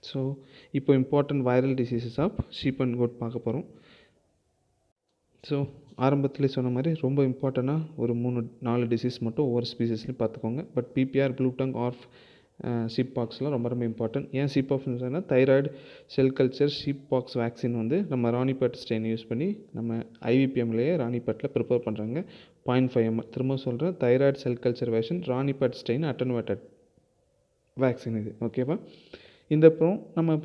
So இப்போ important viral diseases of sheep and goat பார்க்க போகிறோம். ஸோ ஆரம்பத்திலே சொன்ன மாதிரி ரொம்ப இம்பார்ட்டண்ட்டாக ஒரு 3-4 டிசீஸ் மட்டும் ஒவ்வொரு ஸ்பீசஸ்லையும் பார்த்துக்கோங்க. But PPR, blue tongue, orf, sheep பாக்ஸ்லாம் ரொம்ப ரொம்ப இம்பார்ட்டன்ட். ஏன் ஷீப் பாக்ஸ்னா thyroid cell culture sheep pox vaccine வந்து நம்ம ராணிப்பேட் ஸ்ட்ரெயின் யூஸ் பண்ணி நம்ம ஐவிபிஎம்லேயே ராணிப்பேட்டில் ப்ரிப்பேர் பண்ணுறாங்க. 0.5 ml. திரும்ப சொல்கிறேன், thyroid cell culture vaccine Ranipet strain attenuated vaccine இது. ஓகேவா? இந்த அப்புறம் நம்ம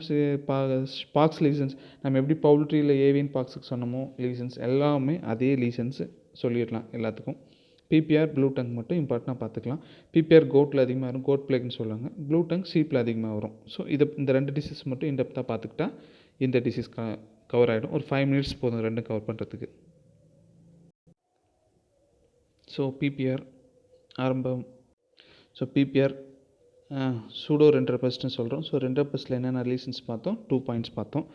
பாக்ஸ் லீசன்ஸ் நம்ம எப்படி பவுல்ட்ரியில் ஏவியன் பாக்ஸுக்கு சொன்னமோ லீசன்ஸ் எல்லாமே அதே லீசன்ஸு சொல்லிடலாம் எல்லாத்துக்கும். பிபிஆர், ப்ளூ டங் மட்டும் இம்பார்ட்டனாக பார்த்துக்கலாம். பிபிஆர் கோட்டில் அதிகமாக வரும், கோட் பிளேக்னு சொல்லுவாங்க. ப்ளூ டங் ஷீப்பில் அதிகமாக வரும். ஸோ இந்த 2 டிசீஸ் மட்டும் இன்டெப்த்தாக பார்த்துக்கிட்டா இந்த டிசீஸ் கவர் ஆகிடும். ஒரு 5 minutes போதும் ரெண்டும் கவர் பண்ணுறதுக்கு. ஸோ பிபிஆர் ஆரம்பம். ஸோ பிபிஆர் சூடோ ரெண்டர்பஸ்ட்னு சொல்கிறோம். ஸோ ரெண்டர்பஸ்ட்டில் என்னென்ன ரிலேஷன்ஸ் பார்த்தோம்? 2 points பார்த்தோம்.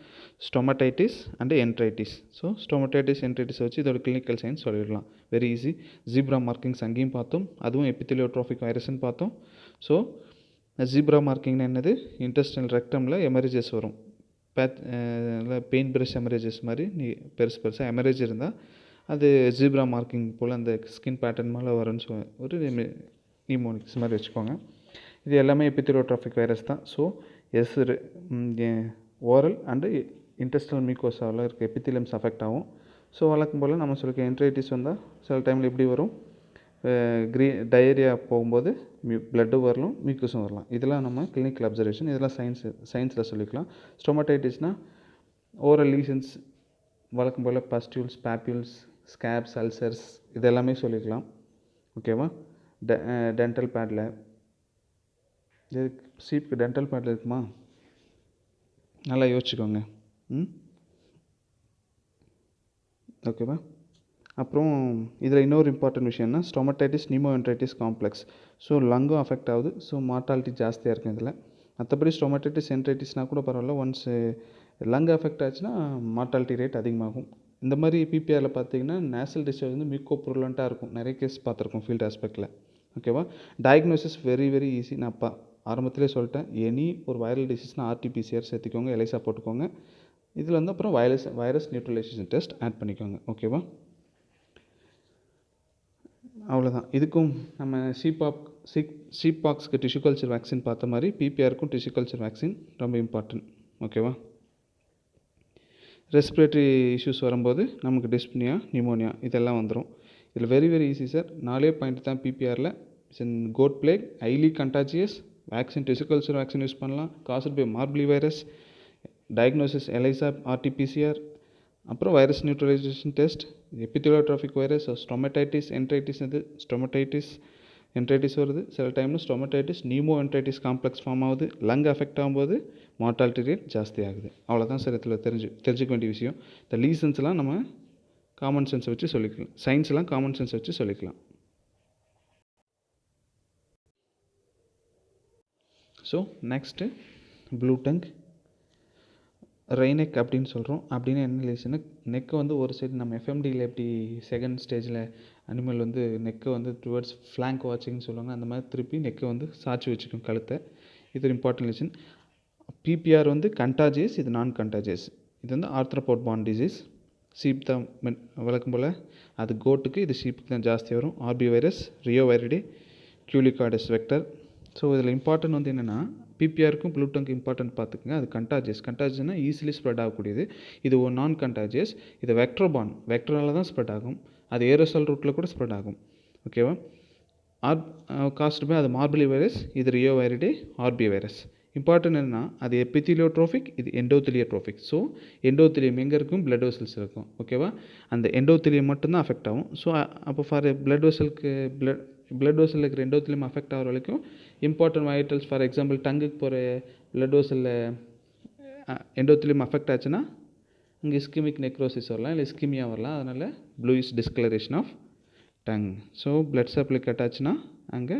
Stomatitis and enteritis. So stomatitis enteritis வச்சு இதோட கிளினிக்கல் சயின்ஸ் சொல்லிடலாம். Very easy. ஜீப்ரா மார்க்கிங்ஸ் அங்கேயும் பார்த்தோம், அதுவும் எபித்திலியோட்ரோபிக் வைரஸ்ன்னு பார்த்தோம். ஸோ ஜீப்ரா மார்க்கிங்னு என்னது? இன்டெஸ்டினல் ரெக்டமில் எமரேஜஸ் வரும். பெயின் பிரஷ் எமரேஜஸ் மாதிரி பெருசு பெருசாக எமரேஜ் இருந்தால் அது ஜீப்ரா மார்க்கிங் போல் அந்த ஸ்கின் பேட்டர்ன் மேலே வரும்னு ஒரு நிமோனிக்ஸ் மாதிரி வச்சுக்கோங்க. இது எல்லாமே எபித்திலியோட்ரோபிக் வைரஸ் தான். ஸோ ஓரல் அண்டு இன்டெஸ்டினல் மியூக்கோசாவில் இருக்க எபித்திலியம்ஸ் அஃபெக்ட் ஆகும். ஸோ வழக்கம் போல் நம்ம சொல்லிக்க என்ட்ரைட்டிஸ் வந்தால் சில டைமில் எப்படி வரும்? டயரியா போகும்போது பிளட்டும் வரலாம், மியூக்கஸும் வரலாம். இதெல்லாம் நம்ம கிளினிக்கல் அப்சர்வேஷன், இதெல்லாம் சயின்ஸில் சொல்லிக்கலாம். ஸ்டொமடைட்டிஸ்னால் ஓரல் லீசன்ஸ் வழக்கம் போல் பஸ்டியூல்ஸ், பேப்யூல்ஸ், ஸ்கேப்ஸ், அல்சர்ஸ் இதெல்லாமே சொல்லிக்கலாம். ஓகேவா? டென்டல் பேடில் ஷீப்புக்கு டென்டல் பேடில் இருக்குமா? நல்லா யோசிச்சுக்கோங்க. ஓகேவா? அப்புறம் இதில் இன்னொரு இம்பார்ட்டன்ட் விஷயம்னா ஸ்டொமடைட்டிஸ் நிமோஎன்ட்ரைட்டிஸ் காம்ப்ளெக்ஸ். ஸோ லங்கும் அஃபெக்ட் ஆகுது. ஸோ மார்ட்டாலிட்டி ஜாஸ்தியாக இருக்கும் இதில். மற்றபடி ஸ்டொமடைட்டிஸ் என்ட்ரைட்டிஸ்னால் கூட பரவாயில்ல, ஒன்ஸ் லங் அஃபெக்ட் ஆச்சுன்னா மார்ட்டாலிட்டி ரேட் அதிகமாகும். இந்த மாதிரி பிபிஆரில் பார்த்தீங்கன்னா நேசல் டிஸ்சார்ஜ் வந்து மியூக்கோ புருலண்ட்டாக இருக்கும். நிறைய கேஸ் பார்த்துருக்கோம் ஃபீல்ட் ஆஸ்பெக்டில். ஓகேவா? Diagnosis very very easy. நான் ஆரம்பத்திலே சொல்லிட்டேன், எனி ஒரு வைரல் டிசீஸ்னால் ஆர்டிபிசிஆர் சேர்த்துக்கோங்க, எலைசா போட்டுக்கோங்க. இதில் வந்து அப்புறம் வைரஸ் நியூட்ரலைசேஷன் டெஸ்ட் ஆட் பண்ணிக்கோங்க. ஓகேவா? அவ்வளோதான். இதுக்கும் நம்ம ஷீப் பாக்ஸ்க்கு டிஷ்யூ கல்ச்சர் வேக்சின் பார்த்த மாதிரி பிபிஆருக்கும் டிஷ்யூ கல்ச்சர் வேக்சின் ரொம்ப இம்பார்ட்டன்ட். ஓகேவா? ரெஸ்பிரேட்டரி இஷ்யூஸ் வரும்போது நமக்கு டிஸ்ப்னியா, நிமோனியா இதெல்லாம் வந்துடும். இதில் very very easy sir. 4 point தான் பிபிஆரில். Goat plague highly contagious vaccine, tissue culture vaccine use பண்ணலாம். Caused by morbillivirus. Diagnosis ELISA, RTPCR. அப்புறம் virus neutralisation test, epitheliotropic virus, stomatitis enteritis. இது ஸ்டொமடைட்டிஸ் என்ட்ரைட்டிஸ் வருது. சில டைமில் stomatitis pneumo enteritis complex form ஆகுது. Lung affect ஆகும்போது mortality rate ஜாஸ்தி ஆகுது. அவ்வளோதான் சார் இதில் தெரிஞ்சுக்க வேண்டிய விஷயம். இந்த லீசன்ஸ்லாம் நம்ம காமன் சென்ஸை வச்சு சொல்லிக்கலாம். சயின்ஸ்லாம் காமன் சென்ஸை வச்சு சொல்லிக்கலாம். ஸோ நெக்ஸ்ட்டு ப்ளூ டங் ரெய்னெக் அப்படின்னு சொல்கிறோம். அப்படின்னு என்ன ரிலேஷன்னா, நெக்கை வந்து ஒரு சைடு நம்ம எஃப்எம்டியில் எப்படி செகண்ட் ஸ்டேஜில் அனிமல் வந்து நெக்கை வந்து டுவர்ட்ஸ் ஃப்ளாங்க் வாட்சிங்னு சொல்லுவாங்க, அந்த மாதிரி திருப்பி நெக்கை வந்து சாய்ச்சி வச்சுக்கும் கழுத்தை. இது ஒரு இம்பார்ட்டன்ட் ரிலேஷன். பிபிஆர் வந்து கண்டாஜியஸ், இது நான் கண்டாஜியஸ். இது வந்து ஆர்த்ரோபோட் பார்ன் டிசீஸ். ஷீப் தான் வழக்கம் போல், அது கோட்டுக்கு, இது ஷீப்புக்கு தான் ஜாஸ்தி வரும். RP virus, reoviridae, culicoides vector. So இதில் இம்பார்ட்டன்ட் வந்து என்னென்னா, பிபிஆருக்கும் ப்ளூ டங்க்கு இம்பார்ட்டன்ட் பார்த்துக்குங்க. அது கண்டாஜியஸ்னால் ஈஸிலி ஸ்ப்ரெட் ஆகக்கூடியது. இது ஒரு நான் கண்டாஜியஸ். இது வெக்டர்பார்ன், வெக்டரால் தான் ஸ்ப்ரெட் ஆகும். அது ஏரோசால் ரூட்டில் கூட ஸ்ப்ரெட் ஆகும். ஓகேவா? காஸ்ட் பை அது மார்பிளி வைரஸ், இது ரியோ வைரிடே, ஆர்பி வைரஸ். இம்பார்ட்டன்ட் என்னென்னா, அது எபித்திலியோட்ரோபிக், இது எண்டோத்திலியோட்ரோபிக். ஸோ எண்டோத்திலியம் எங்கே இருக்கும்? பிளட் வெசல்ஸ் இருக்கும். ஓகேவா? அந்த எண்டோத்திலியம் மட்டும்தான் அஃபெக்ட் ஆகும். ஸோ அப்போ ஃபார் பிளட் வெசலுக்கு பிளட் வெசலில் இருக்கிற எண்டோத்திலியம் அஃபெக்ட் ஆகிற வரைக்கும் இம்பார்ட்டன்ட் வைட்டல்ஸ், ஃபார் எக்ஸாம்பிள் டங்குக்கு போகிற பிளட் வெசலில் எண்டோத்திலியம் அஃபெக்ட் ஆச்சுன்னா அங்கே இஸ்கிமிக் நெக்ரோசிஸ் வரலாம், இல்லை இஸ்கிமியா வரலாம். அதனால் bluish discolouration of tongue. So blood supply cut ஆச்சுன்னா அங்கே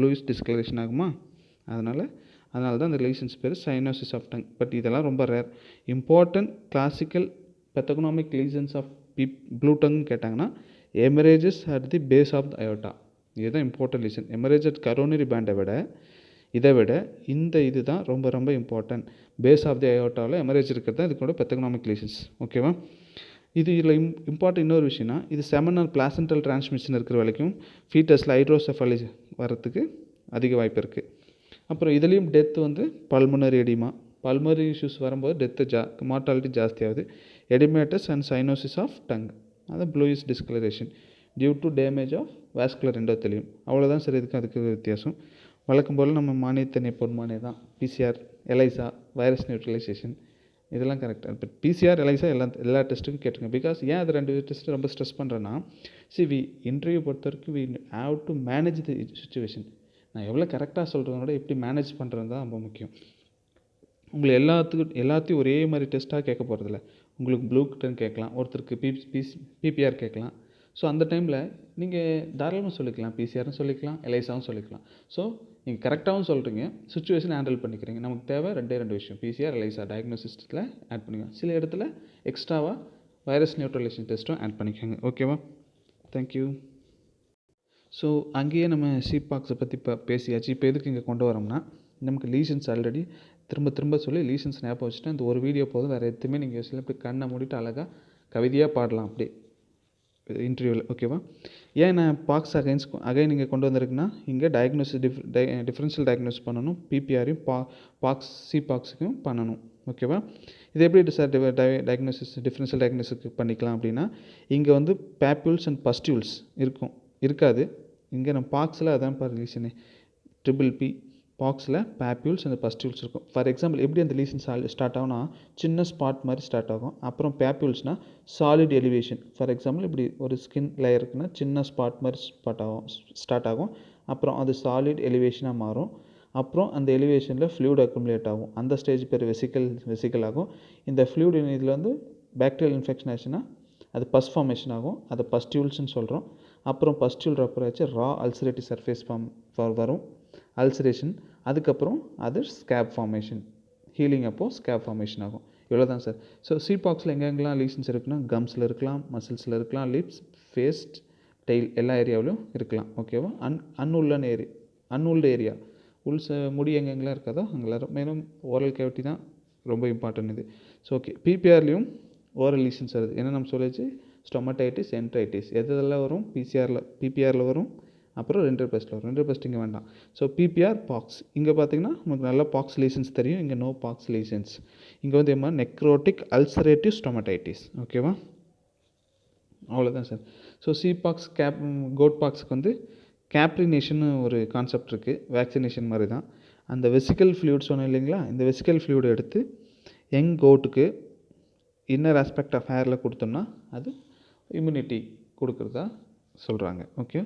ப்ளூயிஷ் டிஸ்கலரேஷன் ஆகுமா? அதனால தான் அந்த ரிலேஷன்ஸ் பேர் சைனோசிஸ் ஆஃப் டங். பட் இதெல்லாம் ரொம்ப rare. Important classical pathognomonic lesions of blue டங்னு கேட்டாங்கன்னா, haemorrhages at the base of the aorta. இதுதான் important lesion. Haemorrhage at coronary பேண்டை விட இதை விட இந்த இது தான் ரொம்ப ரொம்ப இம்பார்ட்டன்ட். பேஸ் ஆஃப் தி அயோட்டாவில் எமரேஜ் இருக்கிறது தான் இதுக்கூட பெத்தகனாமிக் லீஷன்ஸ். ஓகேவா? இதில் இம்பார்ட்டன்ட் இன்னொரு விஷயம்னா, இது செமினல் பிளாசென்டல் டிரான்ஸ்மிஷன் இருக்கிற வரைக்கும் ஃபீட்டஸில் ஹைட்ரோசெஃபலி வரத்துக்கு அதிக வாய்ப்பு இருக்குது. அப்புறம் இதுலேயும் டெத்து வந்து பல்மனரி எடிமா, பல்மனரி இஷ்யூஸ் வரும்போது டெத்து மார்ட்டாலிட்டி ஜாஸ்தியாகுது. Oedematous and cyanosis of tongue, அது bluish discolouration due to damage of vascular endothelium. அவ்வளோதான் சார் அதுக்கு வித்தியாசம். வழக்கம் போல் நம்ம மானியத்தனை பொன்மானே தான். பிசிஆர், எலைசா, வைரஸ் நியூட்ரலைசேஷன் இதெல்லாம் கரெக்டாக. இப்போ பிசிஆர், எலைசா எல்லா டெஸ்ட்டுக்கும் கேட்டுருங்க. பிகாஸ் ஏன் அது 2 டெஸ்ட்டு ரொம்ப ஸ்ட்ரெஸ் பண்ணுறேன்னா, இன்டர்வியூ பொறுத்த வரைக்கும் we have to manage the situation. நான் எவ்வளோ கரெக்டாக சொல்கிறதோட எப்படி மேனேஜ் பண்ணுறது தான் ரொம்ப முக்கியம். உங்களை எல்லாத்தையும் ஒரே மாதிரி டெஸ்ட்டாக கேட்க போகிறதில்ல. உங்களுக்கு ப்ளூ கிட்டன் கேட்கலாம், ஒருத்தருக்கு பிபிஆர் கேட்கலாம். ஸோ அந்த டைமில் நீங்கள் தாராளமாக சொல்லிக்கலாம், பிசிஆர்னு சொல்லிக்கலாம், எலைசாவும் சொல்லிக்கலாம். ஸோ நீங்கள் கரெக்டாகவும் சொல்கிறீங்க, சுச்சுவேஷன் ஹேண்டில் பண்ணிக்கிறீங்க. நமக்கு தேவை 2 விஷயம், பிசிஆர், எலைசா டயக்னோசிஸில் ஆட் பண்ணிக்கலாம். சில இடத்துல எக்ஸ்ட்ராவாக வைரஸ் நியூட்ரலைசேஷன் டெஸ்ட்டும் ஆட் பண்ணிக்கோங்க. ஓகேவா? தேங்க்யூ. ஸோ அங்கேயே நம்ம சிபாக்ஸை பற்றி பேசியாச்சு. இப்போ எதுக்கு இங்கே கொண்டு வரோம்னா, நமக்கு லீஷன்ஸ் ஆல்ரெடி திரும்ப சொல்லி லீஷன்ஸ் ஞாபகம் வச்சுட்டு இந்த ஒரு வீடியோ போதும். வேறு எதுவுமே நீங்கள் யோசிக்கல. இப்படி கண்ணை மூடிட்டு அழகாக கவிதையாக பாடலாம் அப்படி இன்டர்வியூவில். ஓகேவா? ஏன் நான் பாக்ஸ் அகைன் இங்கே கொண்டு வந்திருக்குன்னா, இங்கே டயக்னோசிஸ் டிஃப்ரென்ஷியல் டயக்னோசிஸ் பண்ணணும். பிபிஆரையும் பாக்ஸ் சிபாக்ஸுக்கும் பண்ணணும். ஓகேவா? இது எப்படி சார் டிஃப்ரென்ஷியல் டயக்னோசிஸ்க்கு பண்ணிக்கலாம் அப்படின்னா, இங்கே வந்து பேப்யூல்ஸ் அண்ட் பஸ்டியூல்ஸ் இருக்காது. இங்கே நம்ம பாக்ஸில் அதான் லீஷனு ட்ரிபிள் பாக்ஸில் பேப்யூல்ஸ் அண்ட் பஸ்டியூல்ஸ் இருக்கும். ஃபார் எக்ஸாம்பிள் எப்படி அந்த லீஷன் ஸ்டார்ட் ஆகும்னா, சின்ன ஸ்பாட் மாதிரி ஸ்டார்ட் ஆகும். அப்புறம் பேப்யூல்ஸ்னால் சாலிட் எலிவேஷன். ஃபார் எக்ஸாம்பிள் இப்படி ஒரு ஸ்கின் லேயர் இருக்குன்னா சின்ன ஸ்பாட் மாதிரி ஸ்டார்ட் ஆகும். அப்புறம் அது சாலிட் எலிவேஷனாக மாறும். அப்புறம் அந்த எலிவேஷனில் ஃப்ளூயிட் அக்குமுலேட் ஆகும். அந்த ஸ்டேஜ் பேர் வெசிக்கல் ஆகும். இந்த ஃப்ளூயிட் இதில் வந்து பாக்டீரியல் இன்ஃபெக்ஷன் ஆச்சுன்னா அது பஸ் ஃபார்மேஷன் ஆகும். அதை பஸ்டியூல்ஸ்னு சொல்கிறோம். அப்புறம் பஸ்டியூல் ரப்பர் ஆச்சு ரா அல்சரேட்டிவ் சர்ஃபேஸ் வரும், அல்சரேஷன். அதுக்கப்புறம் அது ஸ்கேப் ஃபார்மேஷன், ஹீலிங் அப்போது ஸ்கேப் ஃபார்மேஷன் ஆகும். இவ்வளோ தான் சார். ஸோ சிபாக்ஸில் எங்கெங்கெல்லாம் லீஷன்ஸ் இருக்குன்னா, கம்ஸில் இருக்கலாம், மசில்ஸில் இருக்கலாம், லிப்ஸ், ஃபேஸ், டெய்ல் எல்லா ஏரியாவிலும் இருக்கலாம். ஓகேவா? அன்உல்டு ஏரியா முடி எங்கெங்கெல்லாம் இருக்காதோ அங்கெல்லாம். மேலும் ஓரல் கேவிட்டி தான் ரொம்ப இம்பார்ட்டன்ட் இது. ஸோ ஓகே, பிபிஆர்லேயும் ஓரல் லீஷன்ஸ் வருது. ஏன்னா நம்ம சொல்லிச்சு ஸ்டொமடைட்டிஸ், என்ட்ரைட்டிஸ் எதெல்லாம் வரும், பிபிஆரில் வரும். அப்புறம் ரெண்டர்பெஸ்ட்டில் வரும். ரெண்டர்பெஸ்ட் இங்கே வேண்டாம். So PPR, box. இங்கே பார்த்தீங்கன்னா நமக்கு நல்லா பாக்ஸ் லீஷன்ஸ் தெரியும். இங்கே நோ பாக்ஸ் லீஷன்ஸ். இங்கே வந்து என்ன, நெக்ரோட்டிக் அல்சரேட்டிவ் ஸ்டொமடைட்டிஸ். ஓகேவா? அவ்வளோதான் சார். ஸோ சிபாக்ஸ், கோட் பாக்ஸுக்கு வந்து கேப்ரினேஷன் ஒரு கான்செப்ட் இருக்குது. வேக்சினேஷன் மாதிரி தான். அந்த வெசிக்கல் ஃப்ளூயிட் சொன்னோம் இல்லைங்களா, இந்த வெசிக்கல் ஃப்ளூயிட் எடுத்து யங் கோட்டுக்கு இன்னர் ஆஸ்பெக்ட் ஆஃப் ஹேரில் கொடுத்தோம்னா அது இம்யூனிட்டி கொடுக்குறதா சொல்கிறாங்க. ஓகே,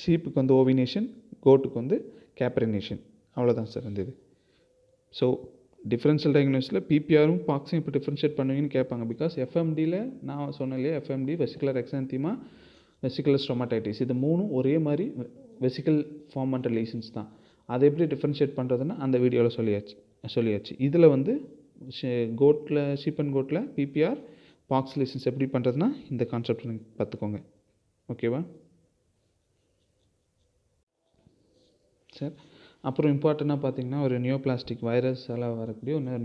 ஷீப்புக்கு வந்து ஓவினேஷன், கோட்டுக்கு வந்து கேப்ரினேஷன். அவ்வளோதான் சார் இந்த இது. ஸோ டிஃப்ரென்ஷியல் டயக்னோசிஸில் பிபிஆரும் பாக்ஸும் இப்போ டிஃப்ரென்ஷியேட் பண்ணுவீங்கன்னு கேட்பாங்க. பிகாஸ் எஃப்எம்டியில் நான் சொன்னேன் இல்லையா, எஃப்எம்டி வெசிகுலர் எக்ஸான்தீமா, வெசிகுலர் ஸ்டொமடைட்டிஸ், இது மூணும் ஒரே மாதிரி வெசிக்கல் ஃபார்மெண்டல் லீஷன்ஸ் தான். அதை எப்படி டிஃப்ரென்ஷியேட் பண்ணுறதுன்னா அந்த வீடியோவில் சொல்லியாச்சு. இதில் வந்து ஷீப் அண்ட் கோட்டில் பிபிஆர், பாக்ஸ் லீஷன்ஸ் எப்படி பண்ணுறதுனா இந்த கான்செப்ட் நீங்கள் பார்த்துக்கோங்க. ஓகேவா சார்? அப்புறம் இம்பார்ட்டண்ட்டாக பார்த்தீங்கன்னா ஒரு நியோபிளாஸ்டிக் வைரஸால் வரக்கூடிய ஒரு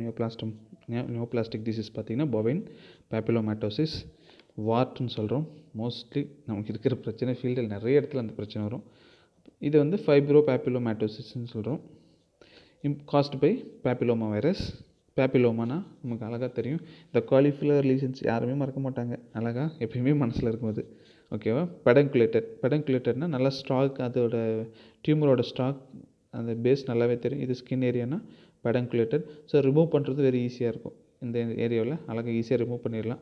நியோபிளாஸ்டிக் டிசீஸ் பார்த்தீங்கன்னா பொவைன் பேப்பிலோமேட்டோசிஸ், வார்ட்னு சொல்கிறோம். மோஸ்ட்லி நமக்கு இருக்கிற பிரச்சனை ஃபீல்டில் நிறைய இடத்துல அந்த பிரச்சனை வரும். இது வந்து ஃபைப்ரோ பேப்பிலோமேட்டோசிஸ்ன்னு சொல்கிறோம். Caused by papilloma virus. பேப்பிலோமானா நமக்கு அழகாக தெரியும். இந்த காலிஃப்ளவர் லீஷன்ஸ் யாருமே மறக்க மாட்டாங்க, அழகாக எப்பயுமே மனசில் இருக்கும்போது. ஓகேவா? பெடங்குலேட்டட்னா நல்லா ஸ்டாக், அதோட டியூமரோட ஸ்டாக், அந்த பேஸ் நல்லாவே தெரியும். இது ஸ்கின் ஏரியானா பெடங்குலேட்டட். ஸோ ரிமூவ் பண்ணுறது வெரி ஈஸியாக இருக்கும். இந்த ஏரியாவில் அழகாக ஈஸியாக ரிமூவ் பண்ணிடலாம்.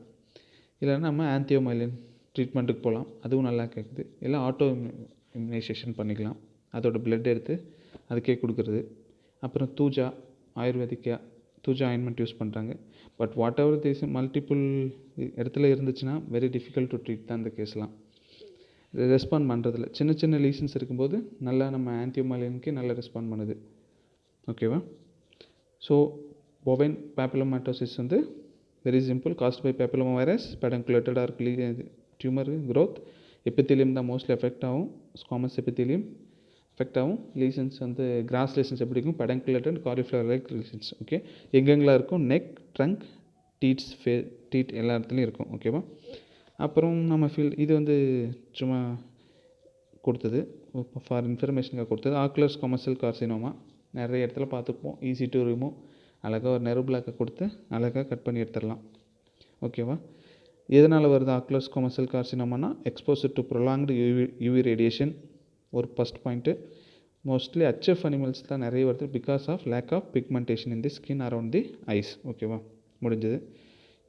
இல்லைன்னா நம்ம ஆன்டியோமைலின் ட்ரீட்மெண்ட்டுக்கு போகலாம், அதுவும் நல்லா கேட்குது. இல்லை ஆட்டோ இம்யூனைசேஷன் பண்ணிக்கலாம், அதோட பிளட் எடுத்து அதுக்கே கொடுக்குறது. அப்புறம் தூஜா, ஆயுர்வேதிக்கா தூஜா ஆயின்மெண்ட் யூஸ் பண்ணுறாங்க. But what ever this multiple இடத்துல இருந்துச்சுன்னா வெரி டிஃபிகல்ட் டு ட்ரீட் தான் இந்த கேஸ்லாம். ரெஸ்பாண்ட் பண்ணுறதில்ல. சின்ன சின்ன லீஷன்ஸ் இருக்கும்போது நல்லா நம்ம ஆன்டியோமைலினுக்கே நல்லா ரெஸ்பாண்ட் பண்ணுது. ஓகேவா? ஸோ பொவைன் பேப்பிலோமேட்டோசிஸ் வந்து very simple, caused by papilloma virus, பெடங்குலேட்டடாக இருக்கு டியூமர் க்ரோத். எபித்தீலியம் தான் மோஸ்ட்லி எஃபெக்ட் ஆகும், ஸ்குவாமஸ் எபித்தீலியம். அஃபெக்ட் ஆகும். லீசன்ஸ் வந்து கிராஸ் லீசன்ஸ் எப்படி இருக்கும், pedunculate and cauliflower like lesions. Okay, எங்கெங்கெல்லாம் இருக்கும், நெக், ட்ரங்க், டீட் எல்லா இடத்துலையும் இருக்கும். ஓகேவா. அப்புறம் நம்ம இது வந்து சும்மா கொடுத்தது ஃபார் இன்ஃபர்மேஷனுக்காக கொடுத்தது. ஆக்குலர் ஸ்குவாமோசல் கார்சினோமா நிறைய இடத்துல பார்த்துப்போம், ஈஸி டு ரிமூவ். அழகாக ஒரு நெர்வ் பிளாக்கை கொடுத்து அழகாக கட் பண்ணி எடுத்துடலாம். ஓகேவா. எதனால் வருது ஆக்குலர் ஸ்குவாமோசல் கார்சினோமானா, exposure to prolonged UV radiation ஒரு first point. Mostly HF animals தான் நிறைய வருது because of lack of pigmentation in the skin around the eyes. ஓகேவா, முடிஞ்சது.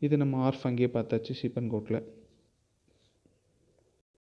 இது நம்ம ஆர்ஃப் அங்கேயே பார்த்தாச்சு ஷீப் அண்ட் கோட்டில்.